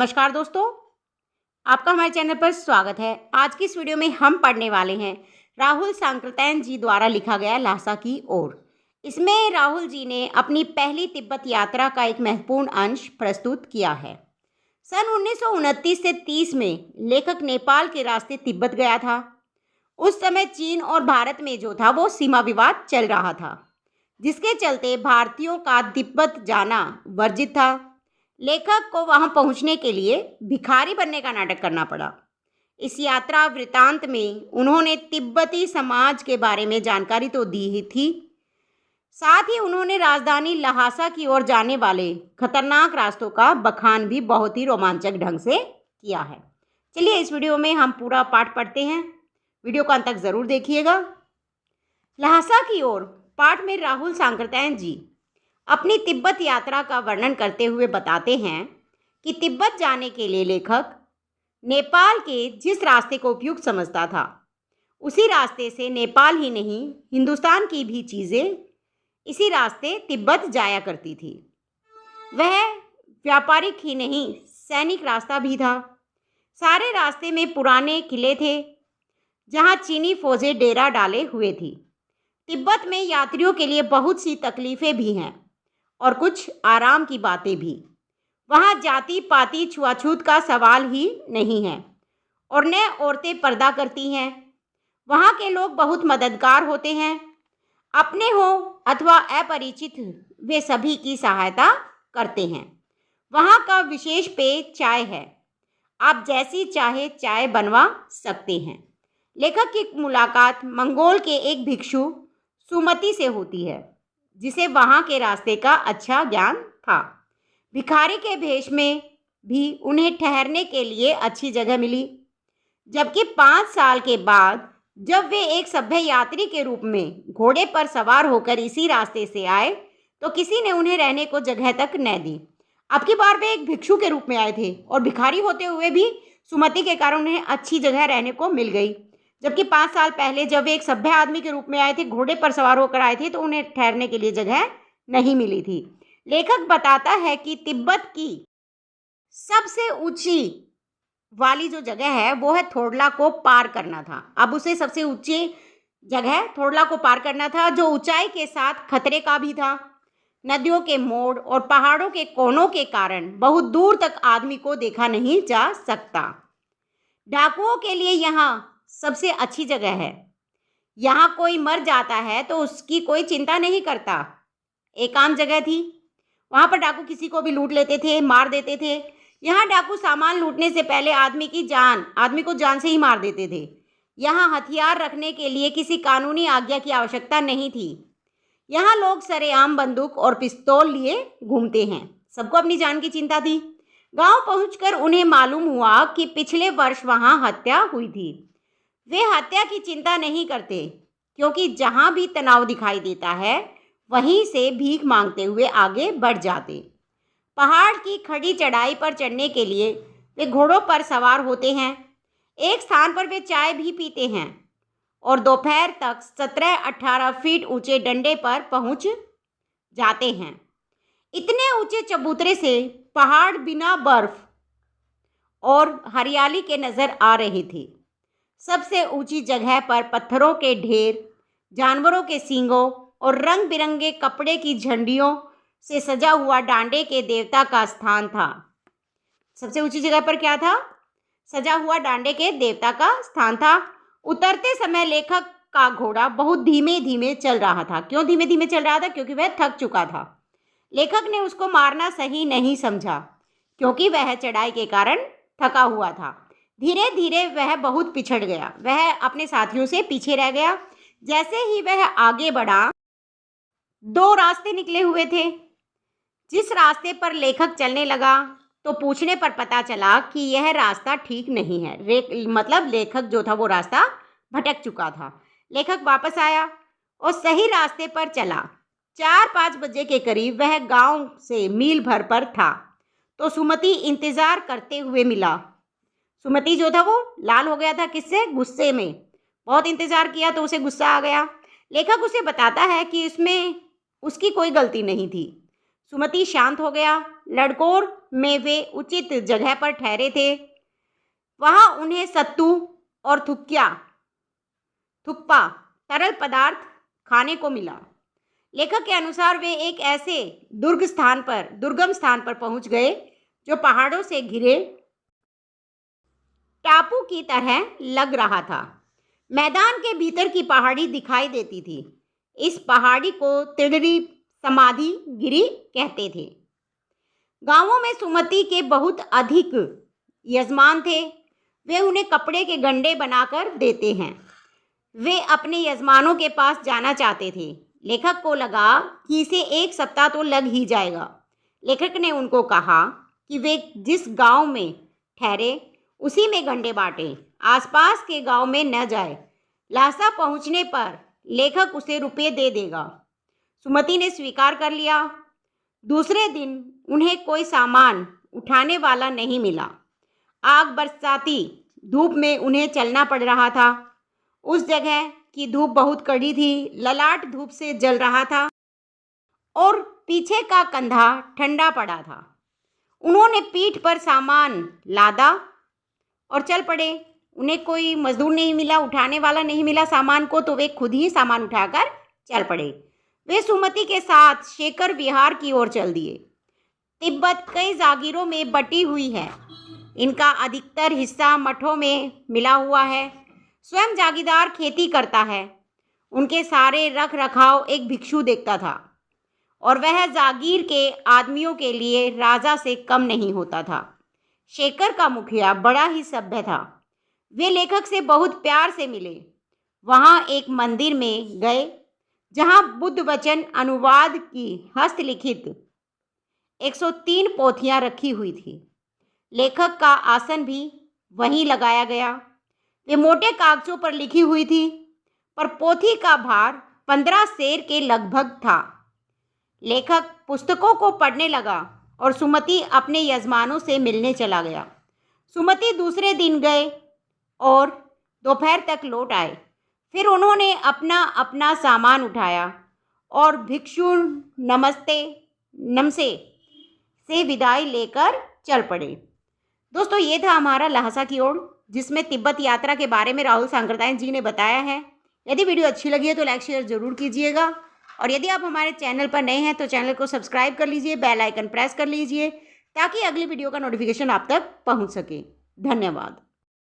नमस्कार दोस्तों, आपका हमारे चैनल पर स्वागत है। आज की इस वीडियो में हम पढ़ने वाले हैं राहुल सांकृत्यायन जी द्वारा लिखा गया ल्हासा की ओर। इसमें राहुल जी ने अपनी पहली तिब्बत यात्रा का एक महत्वपूर्ण अंश प्रस्तुत किया है। सन 1929 से 30 में लेखक नेपाल के रास्ते तिब्बत गया था। उस समय चीन और भारत में जो था वो सीमा विवाद चल रहा था, जिसके चलते भारतीयों का तिब्बत जाना वर्जित था। लेखक को वहां पहुंचने के लिए भिखारी बनने का नाटक करना पड़ा। इस यात्रा वृतांत में उन्होंने तिब्बती समाज के बारे में जानकारी तो दी ही थी, साथ ही उन्होंने राजधानी लहासा की ओर जाने वाले खतरनाक रास्तों का बखान भी बहुत ही रोमांचक ढंग से किया है। चलिए इस वीडियो में हम पूरा पाठ पढ़ते हैं। वीडियो को अंत तक जरूर देखिएगा। लहासा की ओर पाठ में राहुल सांकृत्यायन जी अपनी तिब्बत यात्रा का वर्णन करते हुए बताते हैं कि तिब्बत जाने के लिए लेखक नेपाल के जिस रास्ते को उपयुक्त समझता था, उसी रास्ते से नेपाल ही नहीं हिंदुस्तान की भी चीज़ें इसी रास्ते तिब्बत जाया करती थी। वह व्यापारिक ही नहीं सैनिक रास्ता भी था। सारे रास्ते में पुराने किले थे जहां चीनी फौजें डेरा डाले हुए थी। तिब्बत में यात्रियों के लिए बहुत सी तकलीफ़ें भी हैं और कुछ आराम की बातें भी। वहाँ जाति पाति छुआछूत का सवाल ही नहीं है और न औरतें पर्दा करती हैं। वहाँ के लोग बहुत मददगार होते हैं, अपने हो अथवा अपरिचित वे सभी की सहायता करते हैं। वहाँ का विशेष पेय चाय है, आप जैसी चाहे चाय बनवा सकते हैं। लेखक की मुलाकात मंगोल के एक भिक्षु सुमति से होती है, जिसे वहाँ के रास्ते का अच्छा ज्ञान था। भिखारी के भेष में भी उन्हें ठहरने के लिए अच्छी जगह मिली, जबकि 5 साल के बाद जब वे एक सभ्य यात्री के रूप में घोड़े पर सवार होकर इसी रास्ते से आए तो किसी ने उन्हें रहने को जगह तक न दी। अब की बार वे एक भिक्षु के रूप में आए थे और भिखारी होते हुए भी सुमति के कारण उन्हें अच्छी जगह रहने को मिल गई, जबकि 5 साल पहले जब वे एक सभ्य आदमी के रूप में आए थे, घोड़े पर सवार होकर आए थे, तो उन्हें ठहरने के लिए जगह नहीं मिली थी। लेखक बताता है कि तिब्बत की सबसे ऊंची वाली जो जगह है वो है थोड़ला को पार करना था। अब उसे सबसे ऊंची जगह थोड़ला को पार करना था, जो ऊंचाई के साथ खतरे का भी था। नदियों के मोड़ और पहाड़ों के कोनों के कारण बहुत दूर तक आदमी को देखा नहीं जा सकता। डाकुओं के लिए यहाँ सबसे अच्छी जगह है। यहाँ कोई मर जाता है तो उसकी कोई चिंता नहीं करता। एक आम जगह थी, वहाँ पर डाकू किसी को भी लूट लेते थे, मार देते थे। यहाँ डाकू सामान लूटने से पहले आदमी को जान से ही मार देते थे। यहाँ हथियार रखने के लिए किसी कानूनी आज्ञा की आवश्यकता नहीं थी। यहाँ लोग सरेआम बंदूक और पिस्तौल लिए घूमते हैं। सबको अपनी जान की चिंता थी। गांव पहुंचकर उन्हें मालूम हुआ कि पिछले वर्ष वहाँ हत्या हुई थी। वे हत्या की चिंता नहीं करते, क्योंकि जहाँ भी तनाव दिखाई देता है वहीं से भीख मांगते हुए आगे बढ़ जाते। पहाड़ की खड़ी चढ़ाई पर चढ़ने के लिए वे घोड़ों पर सवार होते हैं। एक स्थान पर वे चाय भी पीते हैं और दोपहर तक 17-18 फीट ऊंचे डंडे पर पहुंच जाते हैं। इतने ऊंचे चबूतरे से पहाड़ बिना बर्फ और हरियाली के नजर आ रहे थे। सबसे ऊंची जगह पर पत्थरों के ढेर, जानवरों के सींगों और रंग बिरंगे कपड़े की झंडियों से सजा हुआ डांडे के देवता का स्थान था। सबसे ऊंची जगह पर क्या था? सजा हुआ डांडे के देवता का स्थान था। उतरते समय लेखक का घोड़ा बहुत धीमे धीमे चल रहा था। क्यों धीमे धीमे चल रहा था? क्योंकि वह थक चुका था। लेखक ने उसको मारना सही नहीं समझा, क्योंकि वह चढ़ाई के कारण थका हुआ था। धीरे धीरे वह बहुत पिछड़ गया। वह अपने साथियों से पीछे रह गया। जैसे ही वह आगे बढ़ा, 2 रास्ते निकले हुए थे। जिस रास्ते पर लेखक चलने लगा तो पूछने पर पता चला कि यह रास्ता ठीक नहीं है। लेखक जो था वो रास्ता भटक चुका था। लेखक वापस आया और सही रास्ते पर चला। 4-5 बजे के करीब वह गांव से मील भर पर था तो सुमति इंतजार करते हुए मिला। सुमति जो था वो लाल हो गया था। किससे? गुस्से में। बहुत इंतजार किया तो उसे गुस्सा आ गया। लेखक उसे बताता है कि इसमें उसकी कोई गलती नहीं थी। सुमति शांत हो गया। लड़कोर में वे उचित जगह पर ठहरे थे। वहां उन्हें सत्तू और थुक्पा तरल पदार्थ खाने को मिला। लेखक के अनुसार वे एक ऐसे दुर्गम स्थान पर पहुंच गए जो पहाड़ों से घिरे टापू की तरह लग रहा था। मैदान के भीतर की पहाड़ी दिखाई देती थी। इस पहाड़ी को तिगड़ी समाधि गिरी कहते थे। गांवों में सुमति के बहुत अधिक यजमान थे। वे उन्हें कपड़े के गंडे बनाकर देते हैं। वे अपने यजमानों के पास जाना चाहते थे। लेखक को लगा कि इसे 1 सप्ताह तो लग ही जाएगा। लेखक ने उनको कहा कि वे जिस गांव में ठहरे उसी में गंडे बांटे, आसपास के गांव में न जाए। लासा पहुंचने पर लेखक उसे रुपये दे देगा। सुमति ने स्वीकार कर लिया। दूसरे दिन उन्हें कोई सामान उठाने वाला नहीं मिला। आग बरसाती धूप में उन्हें चलना पड़ रहा था। उस जगह की धूप बहुत कड़ी थी। ललाट धूप से जल रहा था और पीछे का कंधा ठंडा पड़ा था। उन्होंने पीठ पर सामान लादा और चल पड़े। उन्हें कोई मजदूर नहीं मिला, उठाने वाला नहीं मिला सामान को, तो वे खुद ही सामान उठाकर चल पड़े। वे सुमति के साथ शेखर विहार की ओर चल दिए। तिब्बत कई जागीरों में बटी हुई है। इनका अधिकतर हिस्सा मठों में मिला हुआ है। स्वयं जागीरदार खेती करता है। उनके सारे रख रखाव एक भिक्षु देखता था और वह जागीर के आदमियों के लिए राजा से कम नहीं होता था। शेखर का मुखिया बड़ा ही सभ्य था। वे लेखक से बहुत प्यार से मिले। वहाँ एक मंदिर में गए जहाँ बुद्ध वचन अनुवाद की हस्तलिखित 103 पोथियाँ रखी हुई थी। लेखक का आसन भी वहीं लगाया गया। वे मोटे कागजों पर लिखी हुई थी, पर पोथी का भार 15 सेर के लगभग था। लेखक पुस्तकों को पढ़ने लगा और सुमति अपने यजमानों से मिलने चला गया। सुमति दूसरे दिन गए और दोपहर तक लौट आए। फिर उन्होंने अपना अपना सामान उठाया और भिक्षु नमसे से विदाई लेकर चल पड़े। दोस्तों, ये था हमारा लहासा की ओर, जिसमें तिब्बत यात्रा के बारे में राहुल सांकृत्यायन जी ने बताया है। यदि वीडियो अच्छी लगी है तो लाइक शेयर ज़रूर कीजिएगा और यदि आप हमारे चैनल पर नए हैं तो चैनल को सब्सक्राइब कर लीजिए, बेल आइकन प्रेस कर लीजिए ताकि अगली वीडियो का नोटिफिकेशन आप तक पहुंच सके। धन्यवाद।